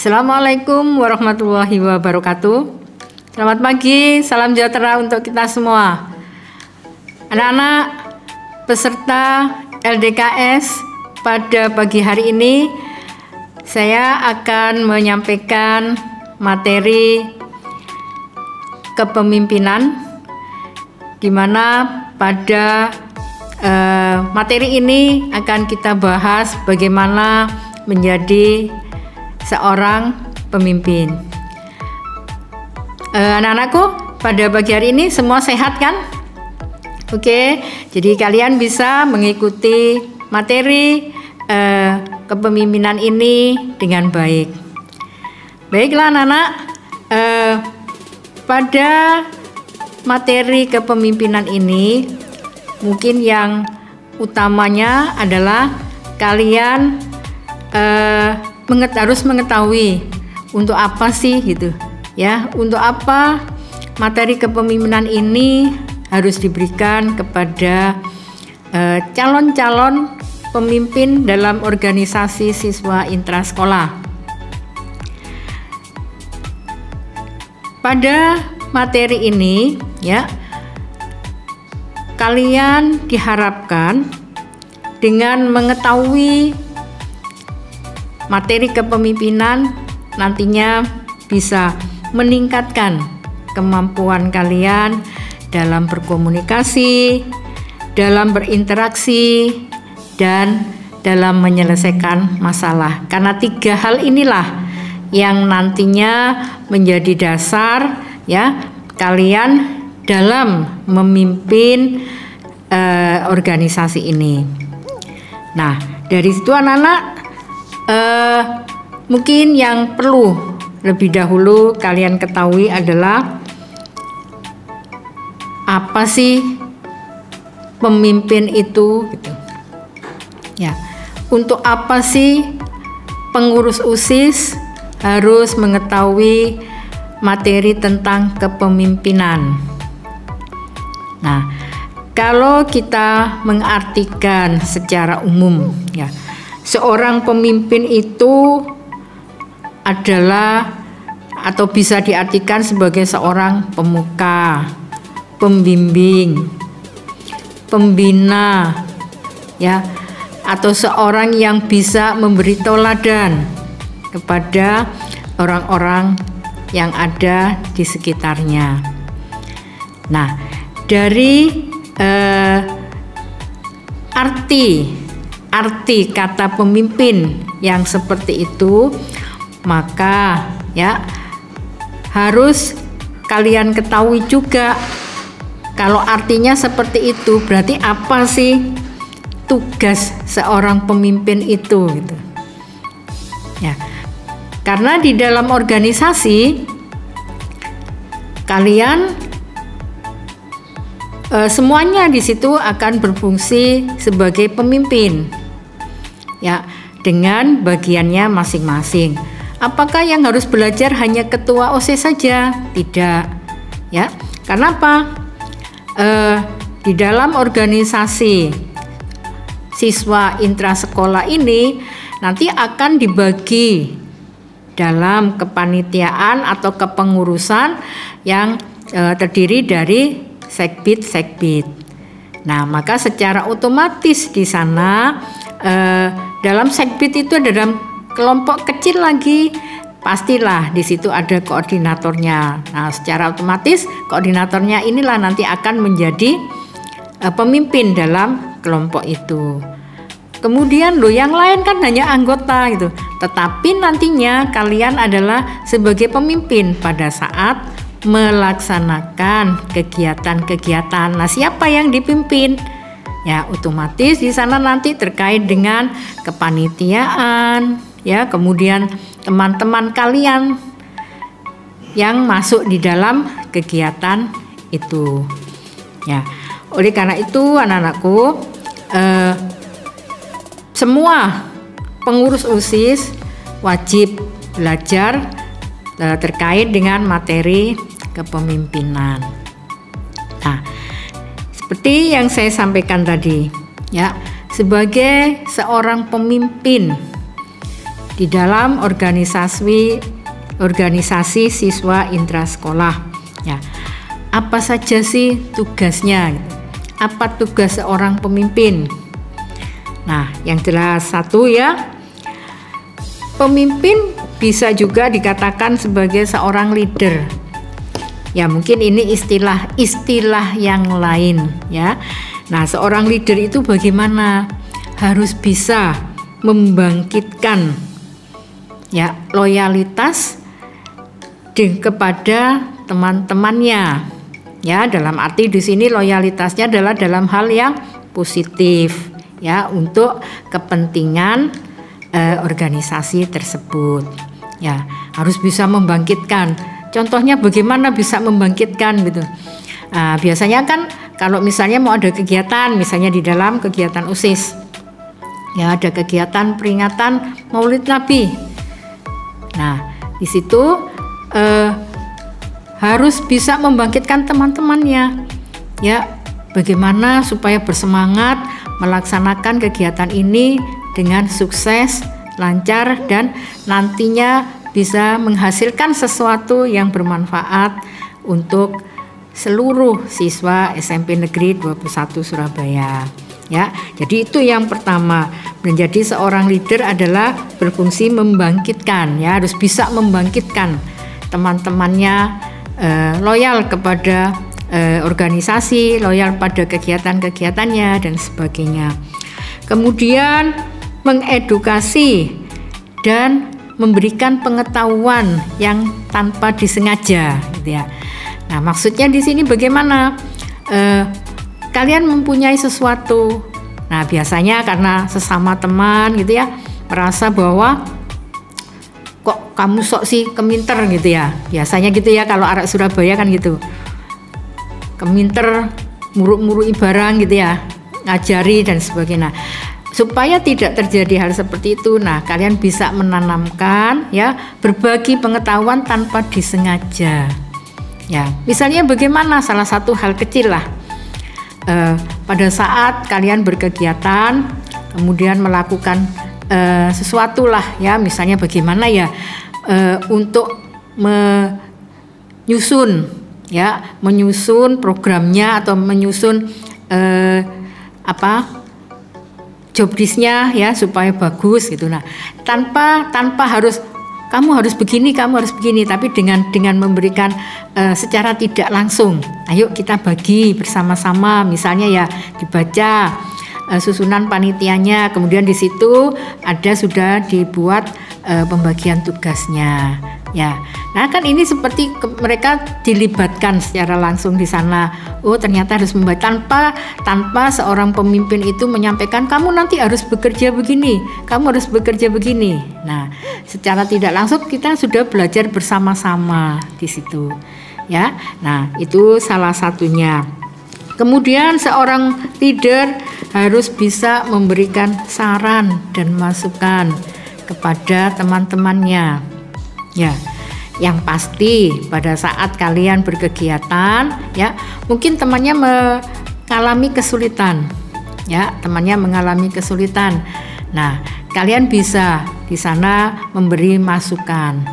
Assalamualaikum warahmatullahi wabarakatuh. Selamat pagi, salam sejahtera untuk kita semua. Anak-anak peserta LDKS, pada pagi hari ini saya akan menyampaikan materi kepemimpinan, di mana pada materi ini akan kita bahas bagaimana menjadi seorang pemimpin. Anak-anakku, pada pagi hari ini semua sehat kan? Oke, jadi kalian bisa mengikuti materi kepemimpinan ini dengan baik. Baiklah anak-anak, pada materi kepemimpinan ini mungkin yang utamanya adalah kalian harus mengetahui untuk apa sih gitu ya, untuk apa materi kepemimpinan ini harus diberikan kepada calon-calon pemimpin dalam organisasi siswa intrasekolah. Pada materi ini ya, kalian diharapkan dengan mengetahui materi kepemimpinan nantinya bisa meningkatkan kemampuan kalian dalam berkomunikasi, dalam berinteraksi, dan dalam menyelesaikan masalah. Karena 3 hal inilah yang nantinya menjadi dasar ya kalian dalam memimpin organisasi ini. Nah, dari situ anak-anak mungkin yang perlu lebih dahulu kalian ketahui adalah apa sih pemimpin itu gitu. Ya, untuk apa sih pengurus OSIS harus mengetahui materi tentang kepemimpinan? Nah, kalau kita mengartikan secara umum ya, seorang pemimpin itu adalah atau bisa diartikan sebagai seorang pemuka, pembimbing, pembina ya, atau seorang yang bisa memberi teladan kepada orang-orang yang ada di sekitarnya. Nah, dari arti kata pemimpin yang seperti itu, maka ya harus kalian ketahui juga kalau artinya seperti itu berarti apa sih tugas seorang pemimpin itu gitu. Ya. Karena di dalam organisasi kalian semuanya di situ akan berfungsi sebagai pemimpin. Ya, dengan bagiannya masing-masing. Apakah yang harus belajar hanya ketua OSIS saja? Tidak. Ya, karena apa? Di dalam organisasi siswa intrasekolah ini nanti akan dibagi dalam kepanitiaan atau kepengurusan yang terdiri dari sekbid. Nah, maka secara otomatis di sana dalam sekbid itu ada dalam kelompok kecil lagi, pastilah di situ ada koordinatornya. Nah, secara otomatis koordinatornya inilah nanti akan menjadi pemimpin dalam kelompok itu. Kemudian yang lain kan hanya anggota gitu. Tetapi nantinya kalian adalah sebagai pemimpin pada saat melaksanakan kegiatan-kegiatan. Nah, siapa yang dipimpin? Ya, otomatis di sana nanti terkait dengan kepanitiaan, ya, kemudian teman-teman kalian yang masuk di dalam kegiatan itu. Ya, oleh karena itu anak-anakku, semua pengurus OSIS wajib belajar terkait dengan materi kepemimpinan. Nah, seperti yang saya sampaikan tadi, ya, sebagai seorang pemimpin di dalam organisasi siswa intrasekolah. Ya, apa saja sih tugasnya? Apa tugas seorang pemimpin? Nah, yang jelas satu ya, pemimpin bisa juga dikatakan sebagai seorang leader. Ya, mungkin ini istilah yang lain ya. Nah, seorang leader itu bagaimana? Harus bisa membangkitkan ya loyalitas kepada teman-temannya. Ya, dalam arti di sini loyalitasnya adalah dalam hal yang positif ya, untuk kepentingan organisasi tersebut. Ya, harus bisa membangkitkan. Contohnya bagaimana bisa membangkitkan gitu. Biasanya kan kalau misalnya mau ada kegiatan, misalnya di dalam kegiatan OSIS, ya ada kegiatan peringatan Maulid Nabi. Nah, di situ harus bisa membangkitkan teman-temannya. Ya, bagaimana supaya bersemangat melaksanakan kegiatan ini dengan sukses, lancar, dan nantinya bisa menghasilkan sesuatu yang bermanfaat untuk seluruh siswa SMP Negeri 21 Surabaya. Ya, jadi itu yang pertama, menjadi seorang leader adalah berfungsi membangkitkan, ya, harus bisa membangkitkan teman-temannya, loyal kepada organisasi, loyal pada kegiatan-kegiatannya dan sebagainya. Kemudian mengedukasi dan memberikan pengetahuan yang tanpa disengaja, gitu ya. Nah, maksudnya di sini bagaimana? Kalian mempunyai sesuatu. Nah, biasanya karena sesama teman gitu ya, merasa bahwa kok kamu sok sih keminter gitu ya. Biasanya gitu ya kalau arek Surabaya kan gitu. Keminter, muruk-murui barang gitu ya, ngajari dan sebagainya. Supaya tidak terjadi hal seperti itu, nah kalian bisa menanamkan ya, berbagi pengetahuan tanpa disengaja. Ya, misalnya bagaimana? Salah satu hal kecil lah. Pada saat kalian berkegiatan, kemudian melakukan sesuatu lah ya, misalnya bagaimana ya untuk menyusun programnya atau menyusun job list-nya ya supaya bagus gitu. Nah, tanpa harus kamu harus begini, tapi dengan memberikan secara tidak langsung. Ayo kita bagi bersama-sama, misalnya ya dibaca susunan panitianya, kemudian di situ sudah dibuat pembagian tugasnya. Ya, nah kan ini seperti mereka dilibatkan secara langsung di sana. Oh, ternyata harus membaca tanpa seorang pemimpin itu menyampaikan kamu nanti harus bekerja begini, kamu harus bekerja begini. Nah, secara tidak langsung kita sudah belajar bersama-sama di situ. Ya, nah itu salah satunya. Kemudian seorang leader harus bisa memberikan saran dan masukan kepada teman-temannya. Ya, yang pasti pada saat kalian berkegiatan, ya mungkin temannya mengalami kesulitan, ya temannya mengalami kesulitan. Nah, kalian bisa di sana memberi masukan,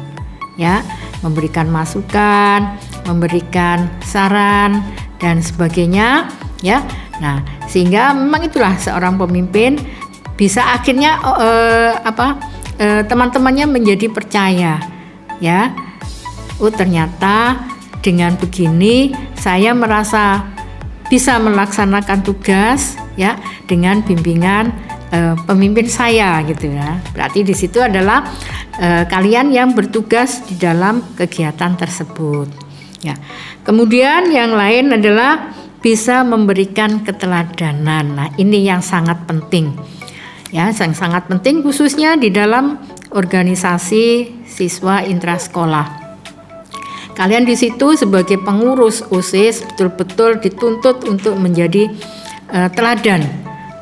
ya memberikan masukan, memberikan saran dan sebagainya, ya. Nah, sehingga memang itulah seorang pemimpin bisa akhirnya teman-temannya menjadi percaya. Ya, oh ternyata dengan begini saya merasa bisa melaksanakan tugas ya dengan bimbingan pemimpin saya gitu ya. Berarti di situ adalah kalian yang bertugas di dalam kegiatan tersebut. Ya. Kemudian yang lain adalah bisa memberikan keteladanan. Nah, ini yang sangat penting. Ya, yang sangat penting khususnya di dalam organisasi siswa intrasekolah. Kalian di situ sebagai pengurus OSIS betul-betul dituntut untuk menjadi teladan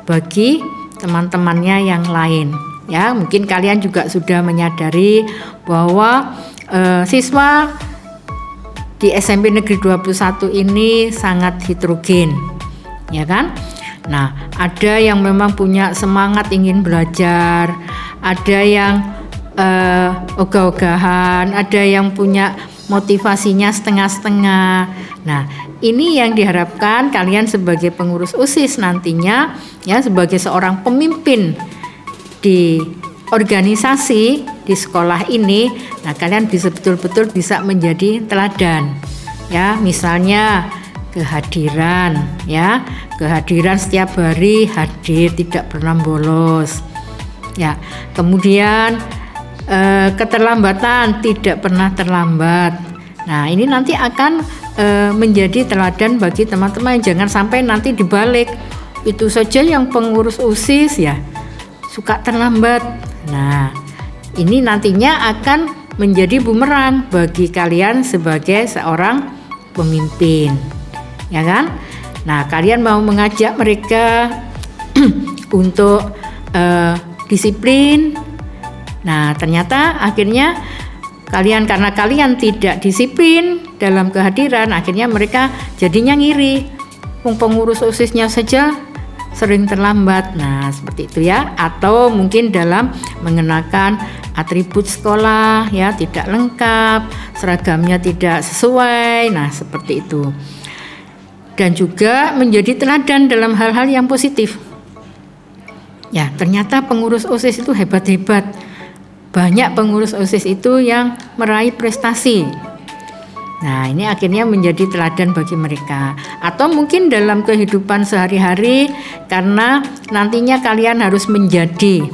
bagi teman-temannya yang lain. Ya, mungkin kalian juga sudah menyadari bahwa siswa di SMP Negeri 21 ini sangat heterogen, ya kan? Nah, ada yang memang punya semangat ingin belajar, ada yang ogah-ogahan, ada yang punya motivasinya setengah-setengah. Nah, ini yang diharapkan kalian sebagai pengurus OSIS nantinya, ya, sebagai seorang pemimpin di organisasi di sekolah ini. Nah, kalian bisa betul-betul bisa menjadi teladan, ya, misalnya kehadiran, ya, kehadiran setiap hari, hadir, tidak pernah bolos, ya. Kemudian keterlambatan, tidak pernah terlambat. Nah, ini nanti akan menjadi teladan bagi teman-teman. Jangan sampai nanti dibalik, itu saja yang pengurus OSIS ya suka terlambat. Nah, ini nantinya akan menjadi bumerang bagi kalian sebagai seorang pemimpin, ya kan? Nah, kalian mau mengajak mereka untuk disiplin. Nah, ternyata akhirnya karena kalian tidak disiplin dalam kehadiran, akhirnya mereka jadinya ngiri. Pengurus OSISnya saja sering terlambat. Nah, seperti itu ya. Atau mungkin dalam mengenakan atribut sekolah, ya, tidak lengkap, seragamnya tidak sesuai. Nah, seperti itu. Dan juga menjadi teladan dalam hal-hal yang positif. Ya, ternyata pengurus OSIS itu hebat-hebat. Banyak pengurus OSIS itu yang meraih prestasi. Nah, ini akhirnya menjadi teladan bagi mereka. Atau mungkin dalam kehidupan sehari-hari, karena nantinya kalian harus menjadi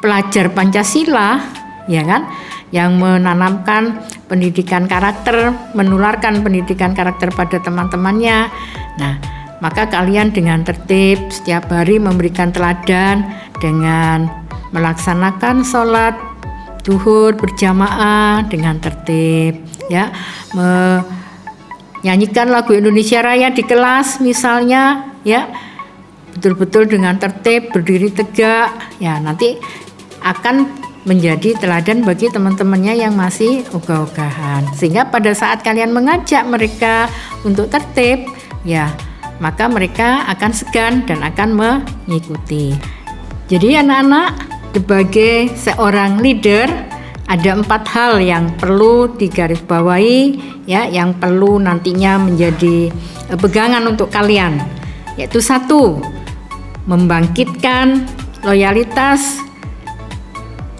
pelajar Pancasila, ya kan, yang menanamkan pendidikan karakter, menularkan pendidikan karakter pada teman-temannya. Nah, maka kalian dengan tertib setiap hari memberikan teladan dengan melaksanakan sholat duhur berjamaah dengan tertib, ya, menyanyikan lagu Indonesia Raya di kelas misalnya, ya, betul-betul dengan tertib, berdiri tegak, ya, nanti akan menjadi teladan bagi teman-temannya yang masih ogah-ogahan. Sehingga pada saat kalian mengajak mereka untuk tertib, ya, maka mereka akan segan dan akan mengikuti. Jadi anak-anak, sebagai seorang leader ada 4 hal yang perlu digarisbawahi, ya, yang perlu nantinya menjadi pegangan untuk kalian. Yaitu 1, membangkitkan loyalitas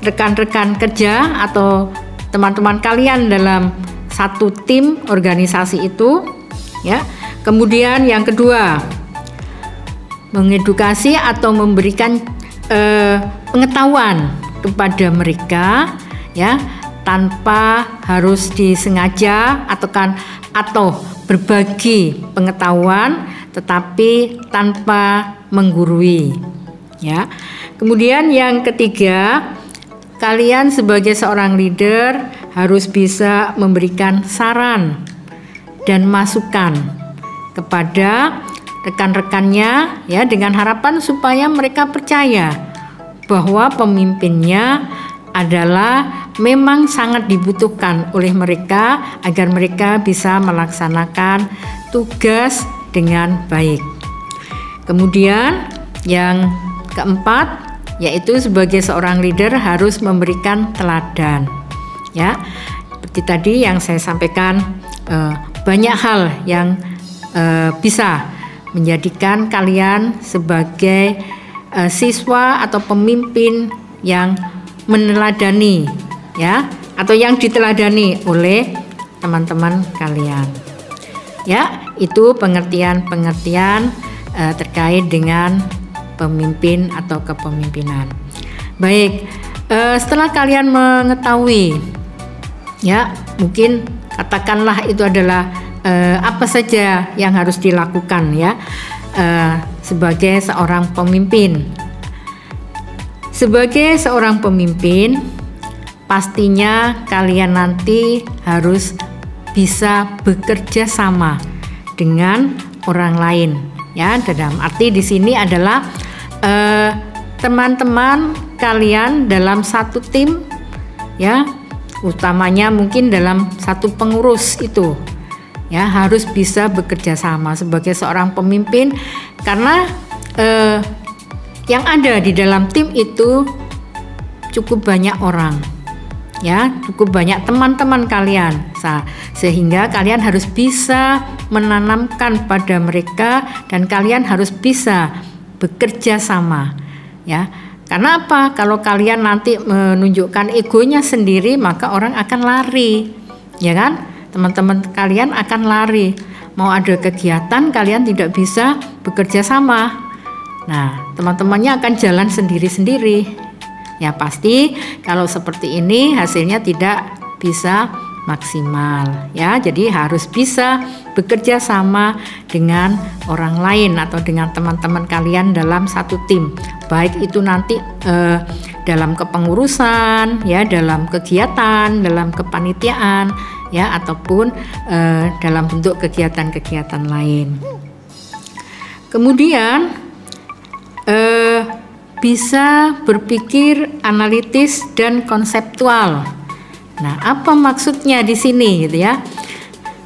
rekan-rekan kerja atau teman-teman kalian dalam satu tim organisasi itu, ya. Kemudian yang kedua, mengedukasi atau memberikan pengetahuan kepada mereka, ya, tanpa harus disengaja atau berbagi pengetahuan tetapi tanpa menggurui, ya. Kemudian yang ketiga, kalian sebagai seorang leader harus bisa memberikan saran dan masukan kepada rekan-rekannya, ya, dengan harapan supaya mereka percaya bahwa pemimpinnya adalah memang sangat dibutuhkan oleh mereka agar mereka bisa melaksanakan tugas dengan baik. Kemudian yang keempat, yaitu sebagai seorang leader harus memberikan teladan, ya. Seperti tadi yang saya sampaikan, banyak hal yang bisa menjadikan kalian sebagai siswa atau pemimpin yang meneladani, ya, atau yang diteladani oleh teman-teman kalian. Ya, itu pengertian-pengertian terkait dengan pemimpin atau kepemimpinan. Baik, setelah kalian mengetahui, ya, mungkin katakanlah itu adalah apa saja yang harus dilakukan, ya, sebagai seorang pemimpin. Sebagai seorang pemimpin, pastinya kalian nanti harus bisa bekerja sama dengan orang lain, ya. Dalam arti di sini adalah teman-teman kalian dalam satu tim, ya, utamanya mungkin dalam satu pengurus itu, ya, harus bisa bekerja sama sebagai seorang pemimpin, karena yang ada di dalam tim itu cukup banyak orang, ya, cukup banyak teman-teman kalian. Sehingga kalian harus bisa menanamkan pada mereka dan kalian harus bisa bekerja sama, ya. Karena apa? Kalau kalian nanti menunjukkan egonya sendiri, maka orang akan lari, ya kan? Teman-teman kalian akan lari. Mau ada kegiatan, kalian tidak bisa bekerja sama. Nah, teman-temannya akan jalan sendiri-sendiri. Ya pasti kalau seperti ini hasilnya tidak bisa maksimal, ya. Jadi harus bisa bekerja sama dengan orang lain atau dengan teman-teman kalian dalam satu tim, baik itu nanti dalam kepengurusan, ya, dalam kegiatan, dalam kepanitiaan, ya, ataupun dalam bentuk kegiatan-kegiatan lain. Kemudian bisa berpikir analitis dan konseptual. Nah, apa maksudnya di sini gitu ya?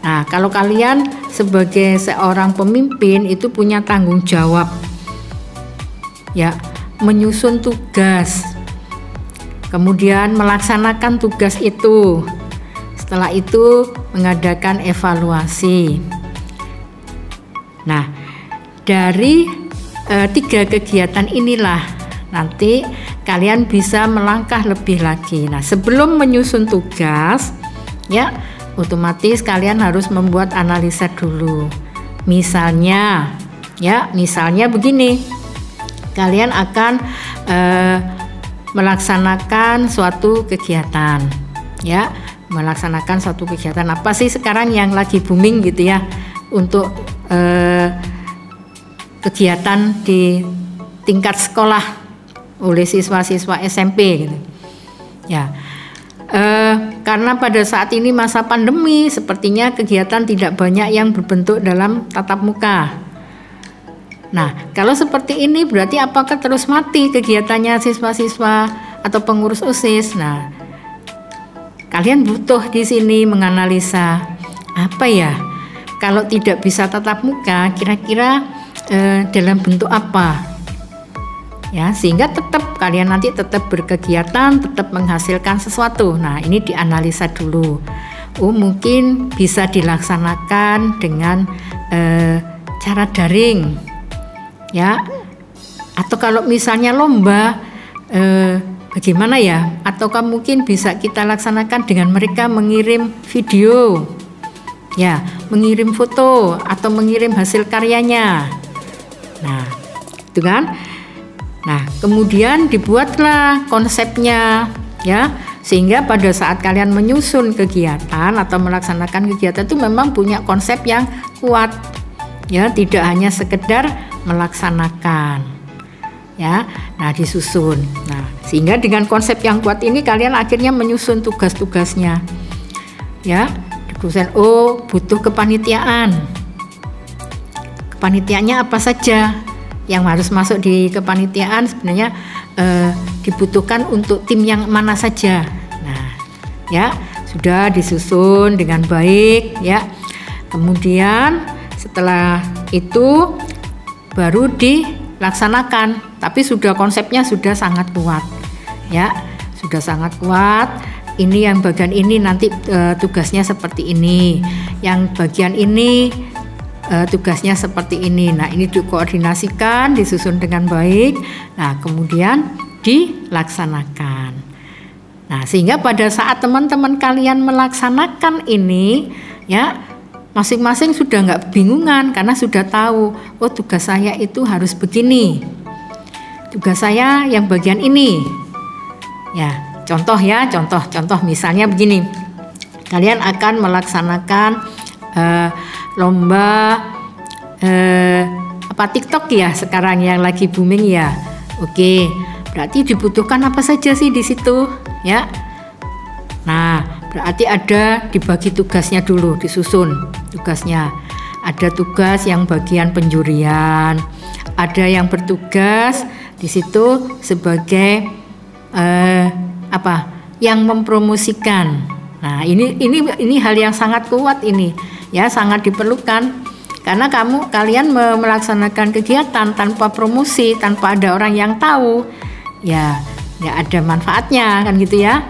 Nah, kalau kalian sebagai seorang pemimpin itu punya tanggung jawab, ya, menyusun tugas, kemudian melaksanakan tugas itu. Setelah itu mengadakan evaluasi. Nah, dari 3 kegiatan inilah nanti kalian bisa melangkah lebih lagi. Nah, sebelum menyusun tugas, ya, otomatis kalian harus membuat analisa dulu. Misalnya, ya, misalnya begini, kalian akan melaksanakan suatu kegiatan, ya, melaksanakan suatu kegiatan apa sih sekarang yang lagi booming gitu ya untuk kegiatan di tingkat sekolah oleh siswa-siswa SMP gitu. Ya, karena pada saat ini masa pandemi, sepertinya kegiatan tidak banyak yang berbentuk dalam tatap muka. Nah, kalau seperti ini berarti apakah terus mati kegiatannya siswa-siswa atau pengurus OSIS? Nah, kalian butuh di sini menganalisa apa ya? Kalau tidak bisa tatap muka, kira-kira dalam bentuk apa? Ya, sehingga tetap kalian nanti tetap berkegiatan, tetap menghasilkan sesuatu. Nah, ini dianalisa dulu. Oh, mungkin bisa dilaksanakan dengan cara daring, ya. Atau kalau misalnya lomba, bagaimana ya? Ataukah mungkin bisa kita laksanakan dengan mereka mengirim video, ya, mengirim foto atau mengirim hasil karyanya. Nah, itu kan. Nah, kemudian dibuatlah konsepnya, ya, sehingga pada saat kalian menyusun kegiatan atau melaksanakan kegiatan itu memang punya konsep yang kuat, ya, tidak hanya sekedar melaksanakan, ya. Nah, disusun. Nah, sehingga dengan konsep yang kuat ini kalian akhirnya menyusun tugas-tugasnya, ya. Dosen, oh, butuh kepanitiaan. Kepanitiaannya apa saja yang harus masuk di kepanitiaan, sebenarnya dibutuhkan untuk tim yang mana saja. Nah, ya, sudah disusun dengan baik, ya. Kemudian setelah itu baru dilaksanakan, tapi sudah konsepnya sudah sangat kuat, ya, sudah sangat kuat. Ini yang bagian ini nanti tugasnya seperti ini, yang bagian ini tugasnya seperti ini. Nah, ini dikoordinasikan, disusun dengan baik. Nah, kemudian dilaksanakan. Nah, sehingga pada saat teman-teman kalian melaksanakan ini, ya, masing-masing sudah nggak bingungan karena sudah tahu, oh, tugas saya itu harus begini, tugas saya yang bagian ini. Ya, contoh misalnya begini, kalian akan melaksanakan lomba TikTok ya, sekarang yang lagi booming ya. Oke, berarti dibutuhkan apa saja sih di situ, ya. Nah, berarti ada dibagi tugasnya dulu, disusun tugasnya. Ada tugas yang bagian penjurian, ada yang bertugas di situ sebagai yang mempromosikan. Nah, ini hal yang sangat kuat ini. Ya, sangat diperlukan karena kalian melaksanakan kegiatan tanpa promosi, tanpa ada orang yang tahu, ya, nggak ada manfaatnya kan gitu ya.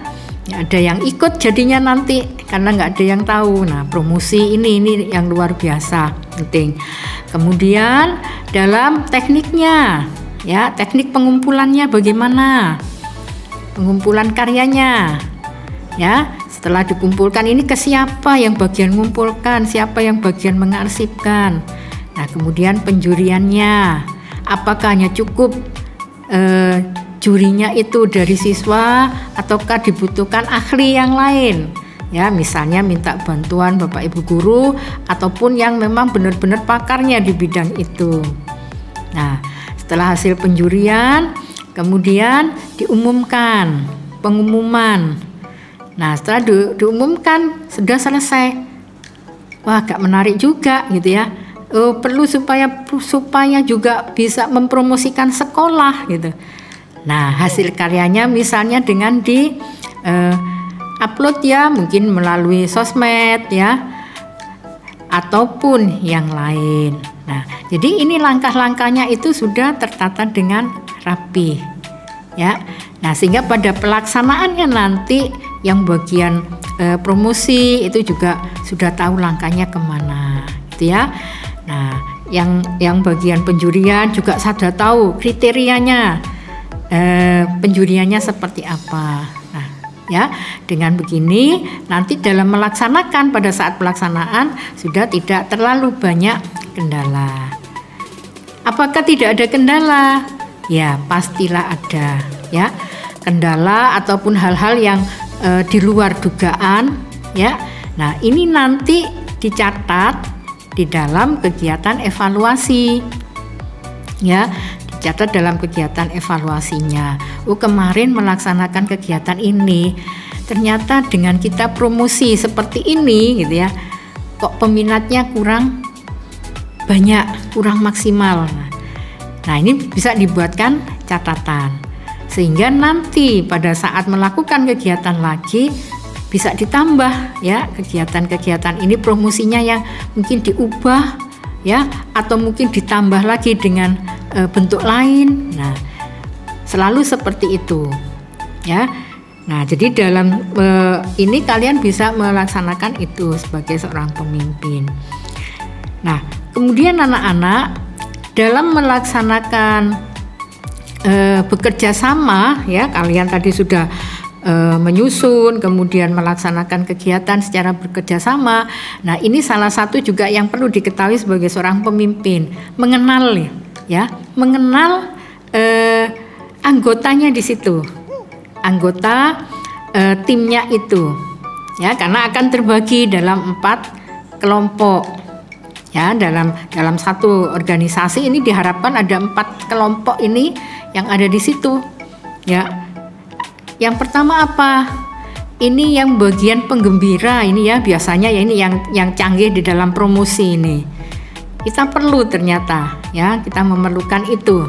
Ya, ada yang ikut jadinya nanti karena nggak ada yang tahu. Nah, promosi ini yang luar biasa penting. Kemudian dalam tekniknya, ya teknik pengumpulannya bagaimana? Pengumpulan karyanya, ya setelah dikumpulkan ini ke siapa yang bagian mengumpulkan, siapa yang bagian mengarsipkan. Nah, kemudian penjuriannya, apakah hanya cukup jurinya itu dari siswa ataukah dibutuhkan ahli yang lain, ya misalnya minta bantuan Bapak Ibu guru ataupun yang memang benar-benar pakarnya di bidang itu. Nah, setelah hasil penjurian kemudian diumumkan, pengumuman. Nah, setelah diumumkan sudah selesai, wah agak menarik juga gitu ya. Perlu supaya juga bisa mempromosikan sekolah gitu. Nah, hasil karyanya misalnya dengan di upload ya, mungkin melalui sosmed ya, ataupun yang lain. Nah, jadi ini langkah-langkahnya itu sudah tertata dengan rapi, ya. Nah, sehingga pada pelaksanaannya nanti yang bagian promosi itu juga sudah tahu langkahnya kemana, gitu ya. Nah, yang bagian penjurian juga sudah tahu kriterianya. Penjuriannya seperti apa. Nah, ya dengan begini nanti dalam melaksanakan pada saat pelaksanaan sudah tidak terlalu banyak kendala. Apakah tidak ada kendala? Ya pastilah ada ya kendala ataupun hal-hal yang di luar dugaan ya. Nah, ini nanti dicatat di dalam kegiatan evaluasi ya. Catat dalam kegiatan evaluasinya. Kemarin melaksanakan kegiatan ini, ternyata dengan kita promosi seperti ini gitu ya, kok peminatnya kurang banyak, kurang maksimal. Nah, ini bisa dibuatkan catatan sehingga nanti pada saat melakukan kegiatan lagi bisa ditambah ya kegiatan-kegiatan ini, promosinya yang mungkin diubah ya atau mungkin ditambah lagi dengan bentuk lain. Nah, selalu seperti itu ya. Nah, jadi dalam ini kalian bisa melaksanakan itu sebagai seorang pemimpin. Nah, kemudian anak-anak dalam melaksanakan bekerja sama ya, kalian tadi sudah menyusun, kemudian melaksanakan kegiatan secara bekerja sama. Nah, ini salah satu juga yang perlu diketahui sebagai seorang pemimpin, mengenal mengenal anggotanya di situ, anggota timnya itu, ya karena akan terbagi dalam 4 kelompok, ya dalam satu organisasi ini diharapkan ada 4 kelompok ini yang ada di situ, ya. Yang pertama apa? Ini yang bagian penggembira ini ya, biasanya ya ini yang canggih di dalam promosi ini. Kita perlu ternyata ya, kita memerlukan itu.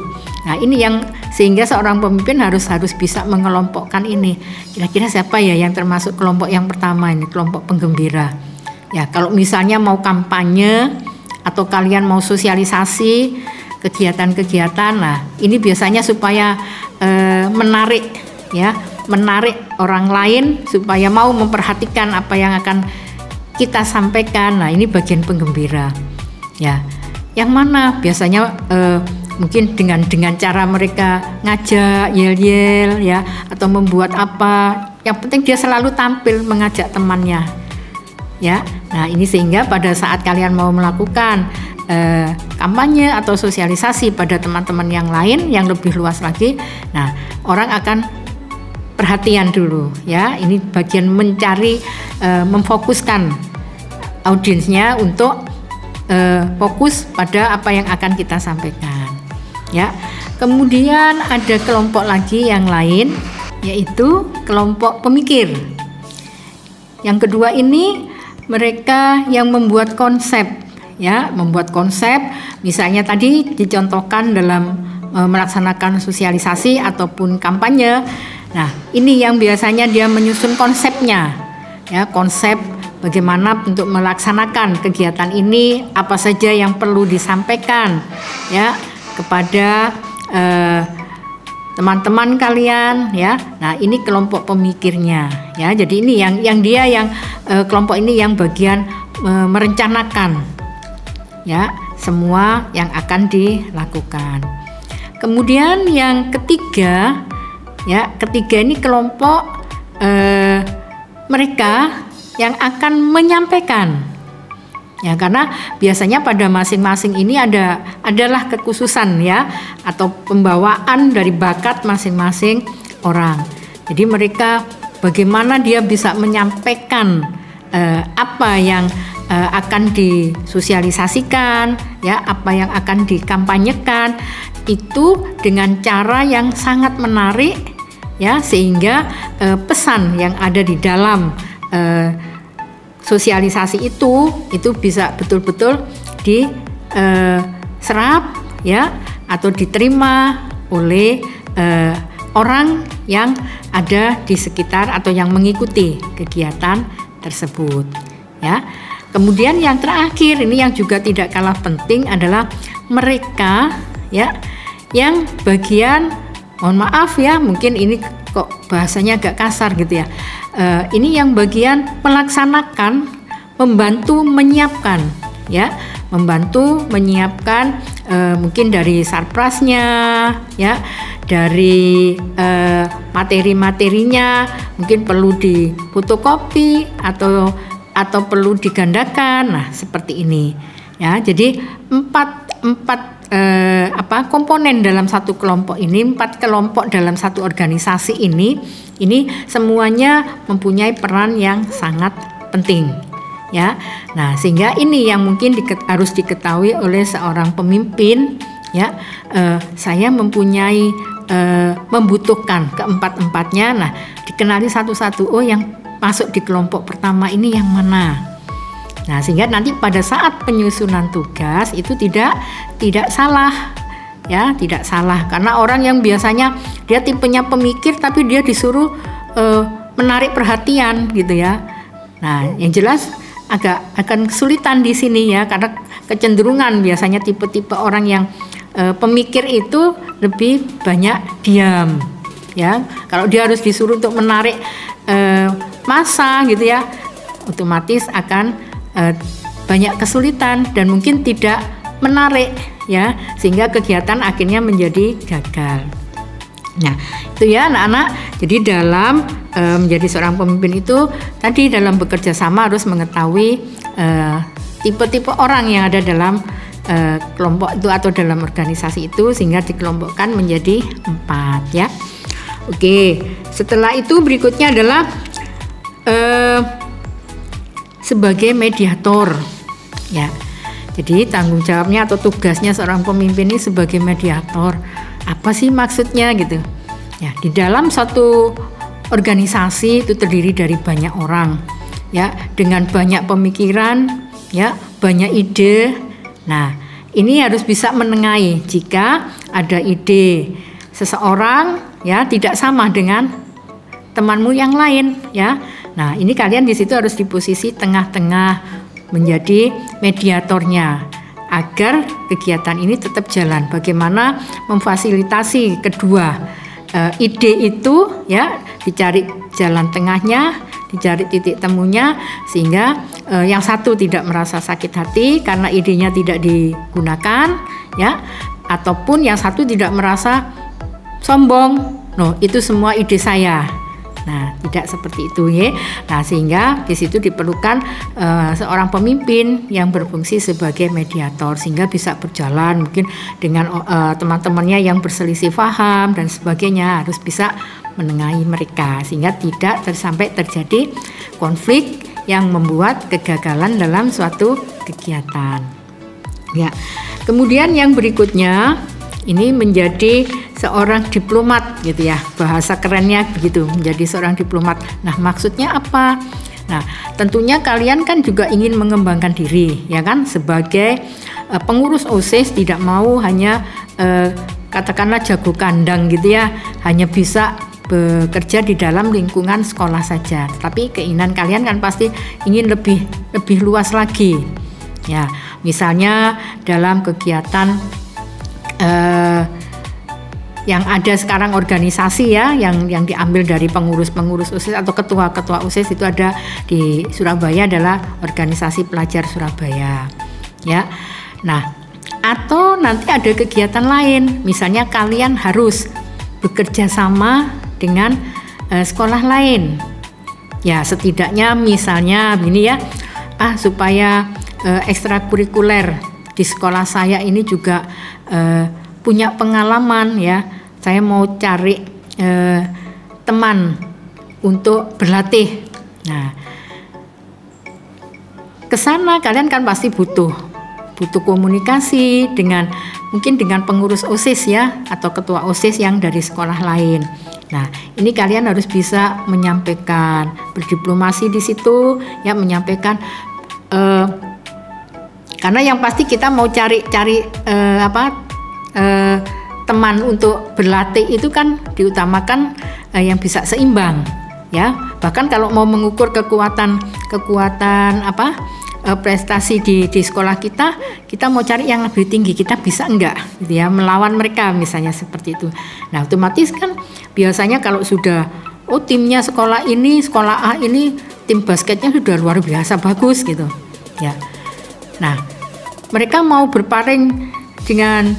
Nah, ini yang sehingga seorang pemimpin harus bisa mengelompokkan ini. Kira-kira siapa ya yang termasuk kelompok yang pertama ini, kelompok penggembira. Ya, kalau misalnya mau kampanye atau kalian mau sosialisasi kegiatan-kegiatan, nah ini biasanya supaya menarik orang lain supaya mau memperhatikan apa yang akan kita sampaikan. Nah, ini bagian penggembira. Ya, yang mana biasanya mungkin dengan cara mereka ngajak yel-yel ya atau membuat apa. Yang penting dia selalu tampil mengajak temannya. Ya. Nah, ini sehingga pada saat kalian mau melakukan kampanye atau sosialisasi pada teman-teman yang lain yang lebih luas lagi, nah orang akan perhatian dulu ya. Ini bagian mencari memfokuskan audiensnya untuk fokus pada apa yang akan kita sampaikan ya. Kemudian ada kelompok lagi yang lain, yaitu kelompok pemikir. Yang kedua ini mereka yang membuat konsep ya, membuat konsep. Misalnya tadi dicontohkan dalam melaksanakan sosialisasi ataupun kampanye. Nah, ini yang biasanya dia menyusun konsepnya ya, konsep bagaimana untuk melaksanakan kegiatan ini, apa saja yang perlu disampaikan ya kepada teman-teman kalian ya. Nah, ini kelompok pemikirnya ya. Jadi ini yang kelompok ini yang bagian merencanakan ya semua yang akan dilakukan. Kemudian yang ketiga ya, ini kelompok mereka yang akan menyampaikan. Ya, karena biasanya pada masing-masing ini adalah kekhususan ya, atau pembawaan dari bakat masing-masing orang. Jadi mereka bagaimana dia bisa menyampaikan apa yang akan disosialisasikan ya, apa yang akan dikampanyekan itu dengan cara yang sangat menarik ya, sehingga pesan yang ada di dalam sosialisasi itu bisa betul-betul diserap ya, atau diterima oleh orang yang ada di sekitar atau yang mengikuti kegiatan tersebut ya. Kemudian yang terakhir ini yang juga tidak kalah penting adalah mereka ya yang bagian, mohon maaf ya, mungkin ini kok bahasanya agak kasar gitu ya. Ini yang bagian melaksanakan, membantu menyiapkan ya, mungkin dari sarprasnya ya, dari materi-materinya mungkin perlu difotokopi atau perlu digandakan. Nah, seperti ini ya. Jadi empat komponen dalam satu kelompok ini, 4 kelompok dalam satu organisasi ini semuanya mempunyai peran yang sangat penting ya. Nah, sehingga ini yang mungkin harus diketahui oleh seorang pemimpin ya. Saya membutuhkan keempat-empatnya. Nah, dikenali satu-satu, oh yang masuk di kelompok pertama ini yang mana. Nah, sehingga nanti pada saat penyusunan tugas itu tidak salah ya, tidak salah. Karena orang yang biasanya dia tipenya pemikir tapi dia disuruh menarik perhatian gitu ya. Nah, yang jelas akan kesulitan di sini ya, karena kecenderungan biasanya tipe-tipe orang yang pemikir itu lebih banyak diam ya. Kalau dia harus disuruh untuk menarik massa gitu ya, otomatis akan banyak kesulitan dan mungkin tidak menarik ya, sehingga kegiatan akhirnya menjadi gagal. Nah, itu ya anak-anak. Jadi dalam menjadi seorang pemimpin itu tadi dalam bekerja sama harus mengetahui tipe-tipe orang yang ada dalam kelompok itu atau dalam organisasi itu, sehingga dikelompokkan menjadi 4 ya. Oke, setelah itu berikutnya adalah sebagai mediator ya. Jadi tanggung jawabnya atau tugasnya seorang pemimpin ini sebagai mediator. Apa sih maksudnya gitu? Ya, di dalam satu organisasi itu terdiri dari banyak orang ya, dengan banyak pemikiran ya, banyak ide. Nah, ini harus bisa menengahi jika ada ide seseorang ya tidak sama dengan temanmu yang lain ya. Nah, ini kalian di situ harus di posisi tengah-tengah menjadi mediatornya agar kegiatan ini tetap jalan. Bagaimana memfasilitasi kedua ide itu ya, dicari jalan tengahnya, dicari titik temunya, sehingga yang satu tidak merasa sakit hati karena idenya tidak digunakan ya, ataupun yang satu tidak merasa sombong, no itu semua ide saya. Nah, tidak seperti itu ya. Nah, sehingga di situ diperlukan seorang pemimpin yang berfungsi sebagai mediator sehingga bisa berjalan mungkin dengan teman-temannya yang berselisih paham dan sebagainya, harus bisa menengahi mereka sehingga tidak sampai terjadi konflik yang membuat kegagalan dalam suatu kegiatan. Ya. Kemudian yang berikutnya ini menjadi seorang diplomat gitu ya, bahasa kerennya begitu, menjadi seorang diplomat. Nah, maksudnya apa? Nah, tentunya kalian kan juga ingin mengembangkan diri ya kan, sebagai pengurus OSIS tidak mau hanya katakanlah jago kandang gitu ya, hanya bisa bekerja di dalam lingkungan sekolah saja. Tapi keinginan kalian kan pasti ingin lebih luas lagi. Ya, misalnya dalam kegiatan yang ada sekarang organisasi ya, yang diambil dari pengurus-pengurus OSIS atau ketua-ketua OSIS itu ada di Surabaya adalah Organisasi Pelajar Surabaya ya. Nah, atau nanti ada kegiatan lain, misalnya kalian harus bekerja sama dengan sekolah lain ya, setidaknya misalnya begini ya, supaya ekstrakurikuler di sekolah saya ini juga punya pengalaman ya, saya mau cari teman untuk berlatih. Nah, ke sana kalian kan pasti butuh komunikasi dengan mungkin dengan pengurus OSIS ya, atau ketua OSIS yang dari sekolah lain. Nah, ini kalian harus bisa menyampaikan, berdiplomasi di situ ya, menyampaikan karena yang pasti kita mau cari teman untuk berlatih itu kan diutamakan yang bisa seimbang ya. Bahkan kalau mau mengukur kekuatan prestasi di sekolah kita mau cari yang lebih tinggi, kita bisa enggak gitu ya, melawan mereka misalnya seperti itu. Nah, otomatis kan biasanya kalau sudah timnya sekolah A ini tim basketnya sudah luar biasa bagus gitu ya. Nah, mereka mau berparing dengan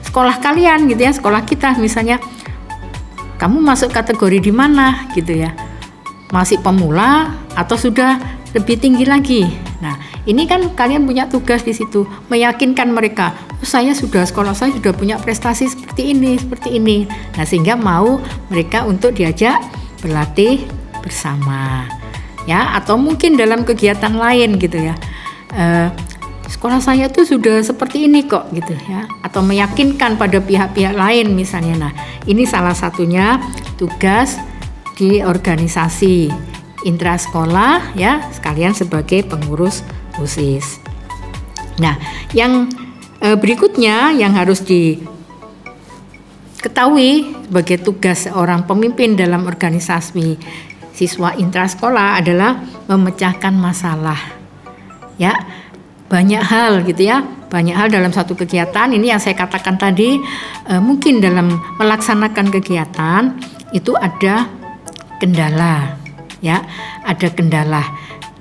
sekolah kalian gitu ya, sekolah kita misalnya, kamu masuk kategori di mana gitu ya, masih pemula atau sudah lebih tinggi lagi. Nah, ini kan kalian punya tugas di situ, meyakinkan mereka, sekolah saya sudah punya prestasi seperti ini. Nah, sehingga mau mereka untuk diajak berlatih bersama ya, atau mungkin dalam kegiatan lain gitu ya. Sekolah saya tuh sudah seperti ini kok gitu ya, atau meyakinkan pada pihak-pihak lain misalnya. Nah, ini salah satunya tugas di organisasi intrasekolah ya, sekalian sebagai pengurus OSIS. Nah, yang berikutnya yang harus diketahui sebagai tugas seorang pemimpin dalam organisasi siswa intrasekolah adalah memecahkan masalah ya. Banyak hal gitu ya, banyak hal dalam satu kegiatan. Ini yang saya katakan tadi, mungkin dalam melaksanakan kegiatan itu ada kendala ya, ada kendala.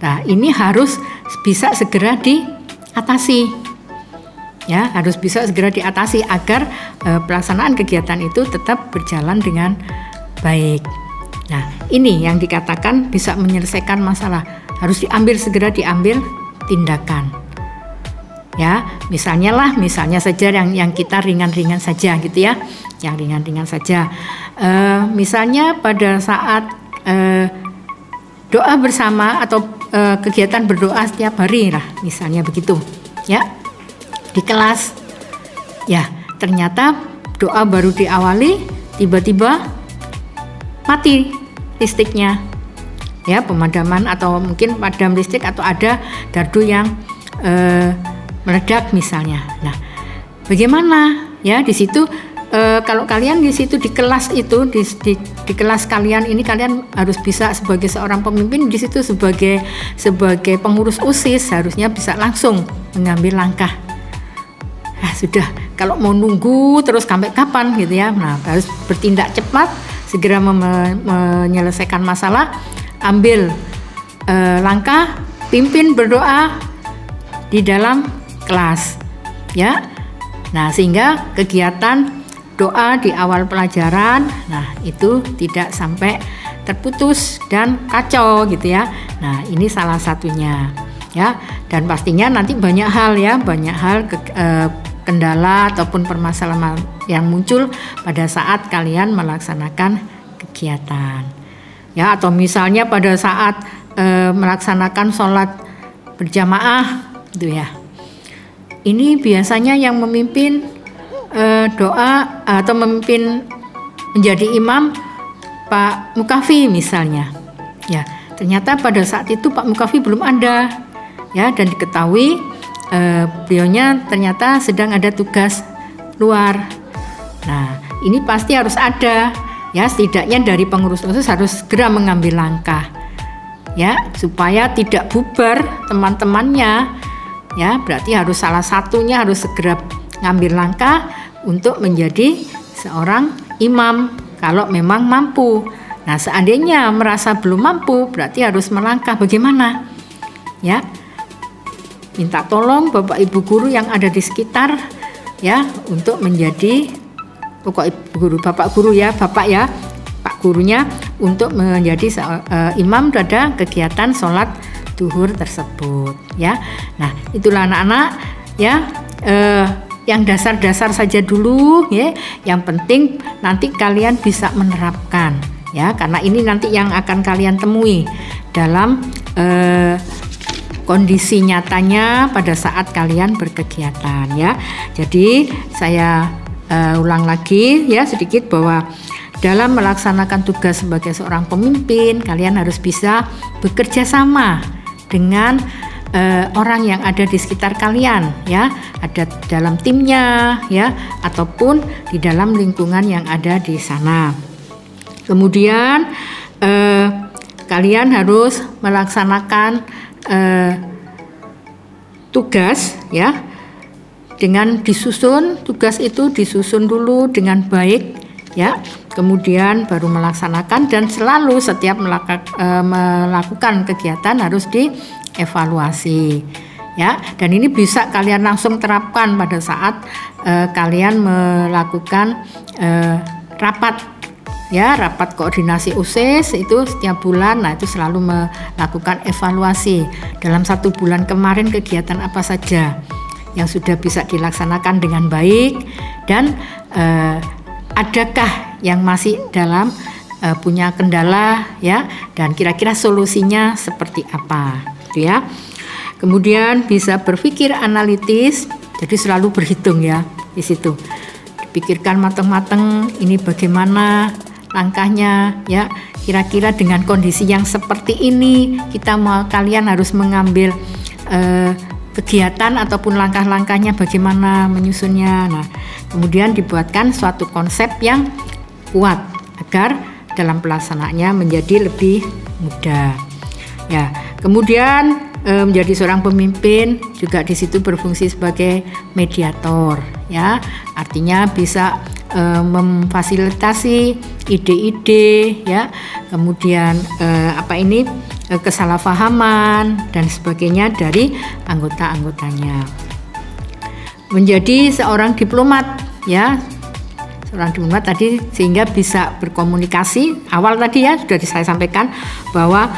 Nah, ini harus bisa segera diatasi ya, harus bisa segera diatasi agar pelaksanaan kegiatan itu tetap berjalan dengan baik. Nah, ini yang dikatakan bisa menyelesaikan masalah, harus segera diambil tindakan. Ya, misalnya saja yang kita ringan-ringan saja gitu ya, yang ringan-ringan saja. Misalnya pada saat doa bersama atau kegiatan berdoa setiap hari lah, misalnya begitu ya, di kelas ya, ternyata doa baru diawali tiba-tiba mati listriknya ya, pemadaman atau mungkin padam listrik atau ada gardu yang meledak misalnya. Nah, bagaimana ya di situ? Kalau kalian di situ di kelas itu di kelas kalian ini, kalian harus bisa sebagai seorang pemimpin di situ, sebagai pengurus OSIS harusnya bisa langsung mengambil langkah. Sudah, kalau mau nunggu terus sampai kapan gitu ya? Nah, harus bertindak cepat, segera menyelesaikan masalah, ambil langkah, pimpin berdoa di dalam kelas ya. Nah, sehingga kegiatan doa di awal pelajaran itu tidak sampai terputus dan kacau gitu ya. Nah, ini salah satunya ya, dan pastinya nanti banyak hal kendala ataupun permasalahan yang muncul pada saat kalian melaksanakan kegiatan ya, atau misalnya pada saat melaksanakan sholat berjamaah gitu ya. Ini biasanya yang memimpin doa atau memimpin menjadi imam Pak Mukafi misalnya ya. Ternyata pada saat itu Pak Mukafi belum ada ya, dan diketahui beliaunya ternyata sedang ada tugas luar. Nah, ini pasti harus ada ya, setidaknya dari pengurus OSIS harus segera mengambil langkah ya, supaya tidak bubar teman-temannya ya. Berarti harus salah satunya harus segera ngambil langkah untuk menjadi seorang imam kalau memang mampu. Nah, seandainya merasa belum mampu, berarti harus melangkah bagaimana? Ya, minta tolong Bapak Ibu guru yang ada di sekitar ya untuk menjadi pokok Ibu guru, Bapak guru ya, Bapak ya, Pak gurunya untuk menjadi imam pada kegiatan sholat duhur tersebut ya. Nah, itulah anak-anak ya, yang dasar-dasar saja dulu ya. Yang penting nanti kalian bisa menerapkan ya, karena ini nanti yang akan kalian temui dalam kondisi nyatanya pada saat kalian berkegiatan ya. Jadi saya ulang lagi ya sedikit bahwa dalam melaksanakan tugas sebagai seorang pemimpin, kalian harus bisa bekerja sama dengan orang yang ada di sekitar kalian ya, ada dalam timnya ya, ataupun di dalam lingkungan yang ada di sana. Kemudian kalian harus melaksanakan tugas ya, dengan disusun, tugas itu disusun dulu dengan baik ya, kemudian baru melaksanakan, dan selalu setiap melakukan kegiatan harus dievaluasi ya. Dan ini bisa kalian langsung terapkan pada saat kalian melakukan rapat ya, rapat koordinasi OSIS itu setiap bulan. Nah, itu selalu melakukan evaluasi dalam 1 bulan kemarin kegiatan apa saja yang sudah bisa dilaksanakan dengan baik, dan adakah yang masih dalam punya kendala ya, dan kira-kira solusinya seperti apa gitu ya. Kemudian bisa berpikir analitis, jadi selalu berhitung ya di situ, dipikirkan matang-matang ini bagaimana langkahnya ya, kira-kira dengan kondisi yang seperti ini kalian harus mengambil kegiatan ataupun langkah-langkahnya bagaimana menyusunnya. Nah, kemudian dibuatkan suatu konsep yang kuat agar dalam pelaksanaannya menjadi lebih mudah ya. Kemudian menjadi seorang pemimpin juga di situ berfungsi sebagai mediator ya, artinya bisa memfasilitasi ide-ide ya, kemudian kesalahpahaman dan sebagainya dari anggota-anggotanya. Menjadi seorang diplomat ya, seorang diplomat tadi sehingga bisa berkomunikasi. Awal tadi ya sudah saya sampaikan bahwa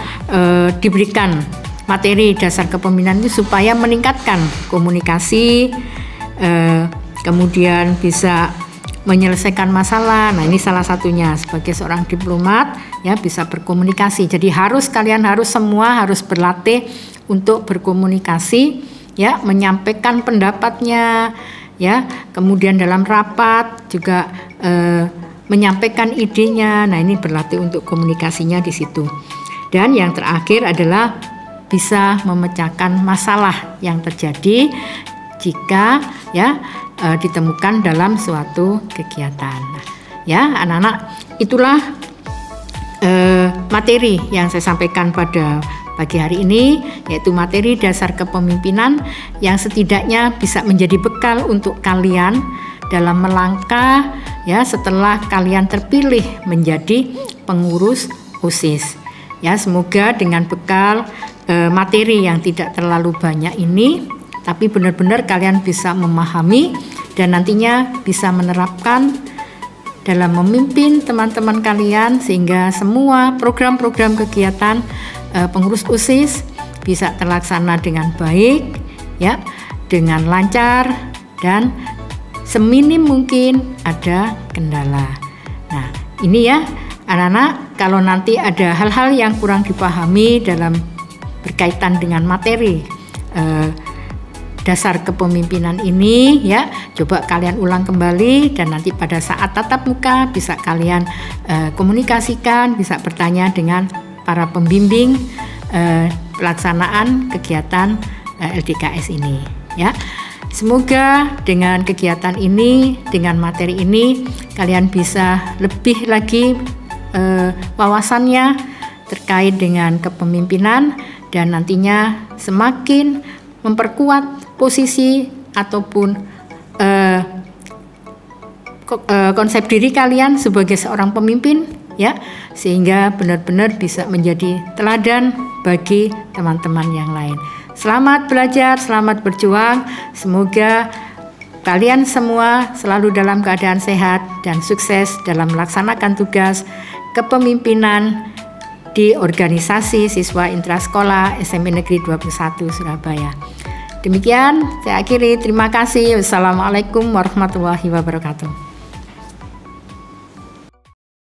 diberikan materi dasar kepemimpinan itu supaya meningkatkan komunikasi, kemudian bisa menyelesaikan masalah. Nah, ini salah satunya sebagai seorang diplomat ya, bisa berkomunikasi. Jadi kalian semua harus berlatih untuk berkomunikasi ya, menyampaikan pendapatnya ya, kemudian dalam rapat juga menyampaikan idenya. Nah, ini berlatih untuk komunikasinya di situ. Dan yang terakhir adalah bisa memecahkan masalah yang terjadi jika ya ditemukan dalam suatu kegiatan. Nah, ya anak-anak, itulah materi yang saya sampaikan pada pagi hari ini, yaitu materi dasar kepemimpinan yang setidaknya bisa menjadi bekal untuk kalian dalam melangkah ya setelah kalian terpilih menjadi pengurus OSIS. Ya, semoga dengan bekal materi yang tidak terlalu banyak ini, tapi benar-benar kalian bisa memahami dan nantinya bisa menerapkan dalam memimpin teman-teman kalian, sehingga semua program-program kegiatan pengurus OSIS bisa terlaksana dengan baik ya, dengan lancar dan seminim mungkin ada kendala. Nah, ini ya anak-anak, kalau nanti ada hal-hal yang kurang dipahami dalam berkaitan dengan materi dasar kepemimpinan ini ya, coba kalian ulang kembali, dan nanti pada saat tatap muka bisa kalian komunikasikan, bisa bertanya dengan para pembimbing pelaksanaan kegiatan LDKS ini ya. Semoga dengan kegiatan ini, dengan materi ini, kalian bisa lebih lagi wawasannya terkait dengan kepemimpinan, dan nantinya semakin memperkuat posisi ataupun konsep diri kalian sebagai seorang pemimpin ya, sehingga benar-benar bisa menjadi teladan bagi teman-teman yang lain. Selamat belajar, selamat berjuang. Semoga kalian semua selalu dalam keadaan sehat dan sukses dalam melaksanakan tugas kepemimpinan di organisasi siswa intrasekolah SMP Negeri 21 Surabaya. Demikian saya akhiri. Terima kasih. Wassalamualaikum warahmatullahi wabarakatuh.